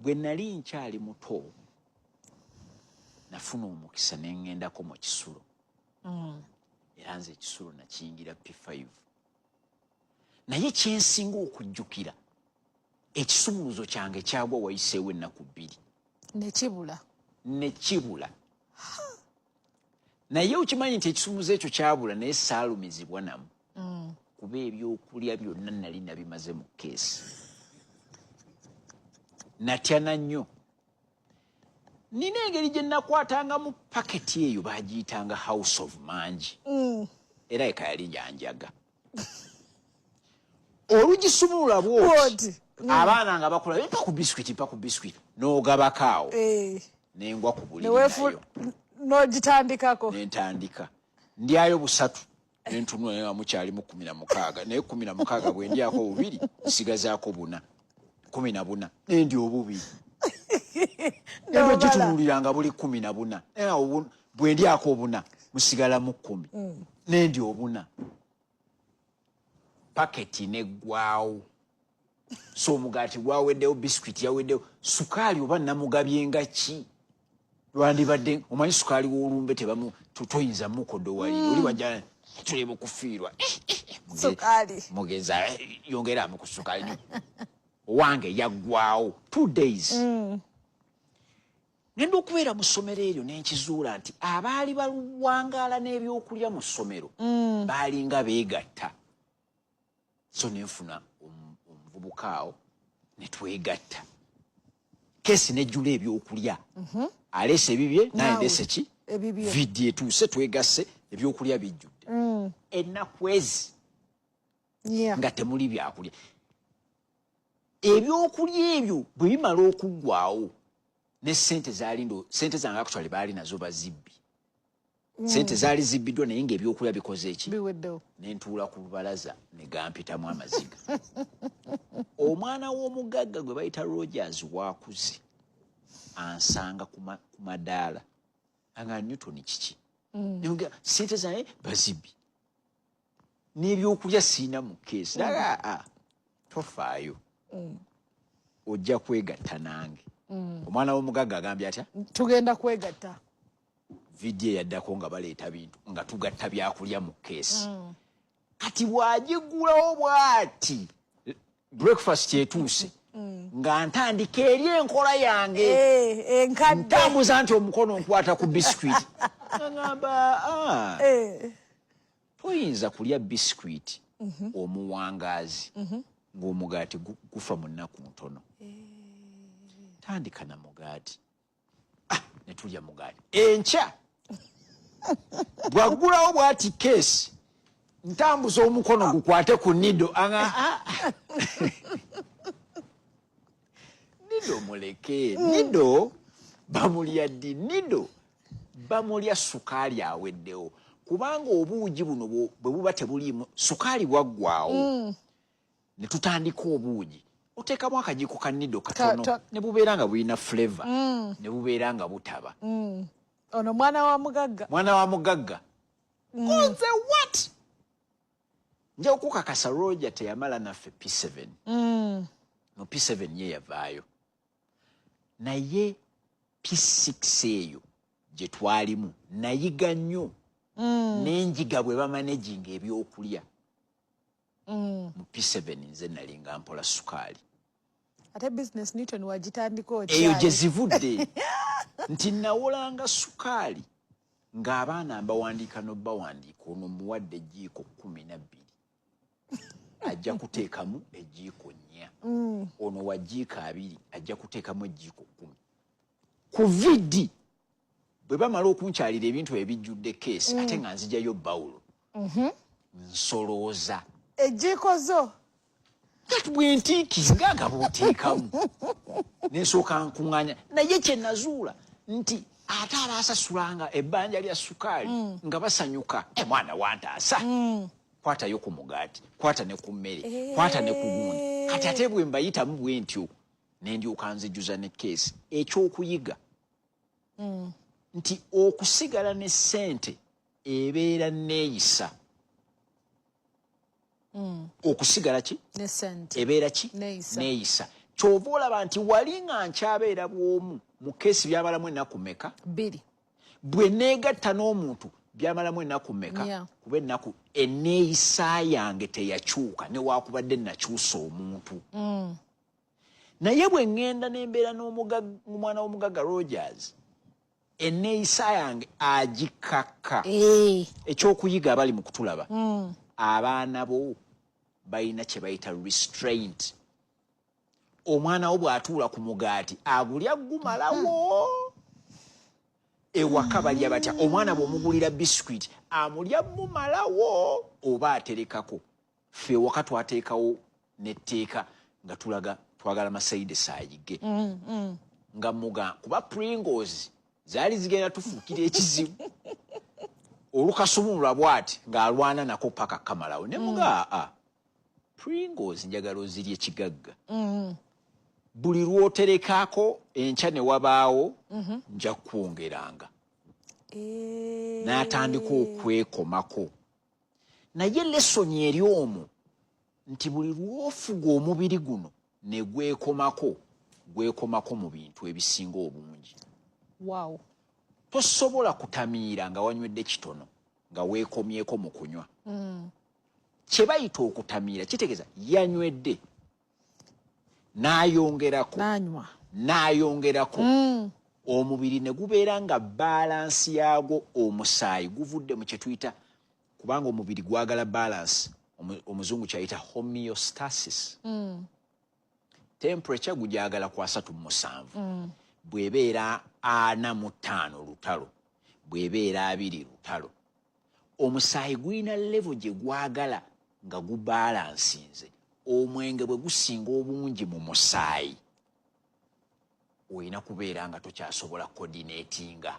bwe nali nkyali muto nafuna omukisa ne ngendako mu Kisulo. Era nze Kisulo nakiyingira P5. Naye kyensinga okujjukira ekisumuluzo kyange kyagwa wayiseewo ennaku 2. Nekibula. Naye okimanyi nti ekisumuluzo ekyo kyabula naye saalumizibwa namu. Kuba ebyokulya byonna nali nabimaze mu keesi. Natyana nnyo. Nina engeri gye nakwatanga mu paketi eyo baagiyitanga House of Mangi. Era eka yali janjaga. Olugisumulula bwoti. Abaana nga bakula mpa ku biscuit n'ogabakaawo. Nengwa ku buli nayo. N'ogitandikako. Nentandika. Ndyayo 3. Nentunula naye mukyalimu 16. Naye 16 bwe ndyako 2 nsigazaako 4. 14. Nendi obubiri. Nendo gitunuliranga buli 14. Bwe ndyako 4 musigala mu 10. Nendi 4. Paketi neggwaawo. So omugaati gwaweddewo, biscuit yaweddewo, sukaali oba namugabye nga ki? Lwandibadde omanyi sukaali w'olumbe toyinza mukodo wali. Oli wajja tuli mu kufiirwa. Sukaali. Mugeza yongeramu ku sukaali. Owange yaggwaawo 2 days. Ngenda okubeera mu ssomero eryo n'enkizuula nti abaali baluwangaala n'ebyokulya mu ssomero baalinga beegatta. So nenfuna omuvubukaawo ne twegatta. Keesi nejjula ebyokulya. Aleese ebibye naye ndeese ki? Vidiyo etuuse twegasse ebyokulya bijjudde. Ennaku ezi nga temuli byakulya. Ebyokulya ebyo bwe bimala okuggwaawo ne ssente zange actually baali nazo bazibbi. Ssente zaali zibbiddwa naye ng'ebyokulya bikoze eki? Biweddewo. Ne ntuula ku lubalaza ne gampitamu amaziga. Omwana w'omugagga gwe bayita Rogers waakuze ansanga ku madaala. Anga Newton kiki? Ssente zange bazibbi. N'ebyokulya siina mu keesi. Tofaayo. Ojja kwegatta nange. Omwana w'omugagga agambye atya? Tugenda kwegatta. Vidiyo yaddako nga baleeta bintu nga tugatta byakulya mu keesi. Kati bw'agiggulawo bw'ati breakfast etuuse nga ntandika eri enkola yange. Ntambuza nti omukono nkwata ku biscuit. Ngamba toyinza kulya biscuit omuwangaazi ng'omugaati gufa mu nnaku ntono. Tandika na mugaati. Ne tulya mugaati. Enkya bwaggulawo bw'ati keesi ntambuza omukono gukwate ku nido. Nido muleke. Nido bamulya ddi? Nido bamulya sukaali aweddewo. Kubanga obuugi buno bwe buba tebuliimu sukaali bwaggwaawo ne tutandika obuugi. Oteekamu akajiiko ka nido katono ne bubeera nga bulina flavor ne bubeera nga butaba. Ono mwana wa mugagga. Mwana wa mugagga. Nze what? Nja okukakasa Roger teyamala naffe P7. Mu P7 ye yavaayo. Naye P6 eyo gye twalimu nayiga nnyo n'enjiga bwe bamaneginga ebyokulya. Mu P7 nze nali nga mpola sukaali. Ate business Newton wagitandika otya? Eyo gye zivudde. Nti nawolanga sukaali ng'abaana mbawandiika n'obbawandiika ono muwadde ejjiiko 12. Ajja kuteekamu ejjiiko 4. Ono wa jjiiko 2 ajja kuteekamu ejjiiko 10. Ku vidi bwe bamala okunkyalira ebintu ebijjudde keesi ate nga nzijayo bawulo. Nsolooza. Ejjiiko zo? Kati bwe ntiikiza nga bw'oteekamu. Nensooka nkuŋŋaanya. Naye kye nazuula nti ate abaasasulanga ebbanja lya sukaali nga basanyuka. Mwana wantaasa. Kwatayo ku mugaati, kwata ne ku mmere, kwata ne ku gundi. Kati ate bwe mbayitamu bwe ntyo ne ndyoka nzijjuza ne keesi. Ekyokuyiga nti okusigala ne ssente ebeera neeyisa. Okusigala ki? Ne ssente. Ebeera ki? Neeyisa. kyova olaba nti wali nga nkyabeera bw'omu mu keesi byamalamu ennaku mmeka 2 bwe neegatta n'omuntu byamalamu ennaku mmeka kuba ennaku enneeyisa yange teyakyuka newakubadde nakyusa omuntu naye bwe ŋŋenda n'embeera n'omwana w'omugagga Rogers enneeyisa yange agikakka ekyokuyiga abali mu kutulaba abaana bo balina kye bayita restraint omwana wo bw'atuula ku mugaati agulya gumalawo ewaka balya batya omwana bw'omugulira biscuit amulya mumalawo oba aterekako ffe ewaka twateekawo n'etteeka nga tulaga twagala masaide saayige nga muga kuba Pringles zaali zigenda tufuukira ekizibu olukasumulwa bw'ati ng'alwana nako paka kamalawo ne muga Pringles njagala ozirya ekigagga buli lw'oterekako enkya ne wabaawo nja kwongeranga n'atandika okwekomako naye lesoni eri omwo nti buli lw'ofuga omubiri guno ne gwekomako mu bintu ebisinga obungi tosobola kutamiira nga wanywedde kitono nga weekomyeko mu kunywa kye bayita okutamiira kitegeeza yanywedde n'ayongerako omubiri ne gubeera nga balansi yaagwo omusaayi guvudde mu kye tuyita kubanga omubiri gwagala balansi omuzungu kyayita homeostasis temperature gugyagala ku 37 bw'ebeera 45 lutalo bw'ebeera 2 lutalo omusaayi gulina level gye gwagala nga gubalansinze omwenge bwe gusinga obungi mu musaayi olina kubeera nga tokyasobola coordinatinga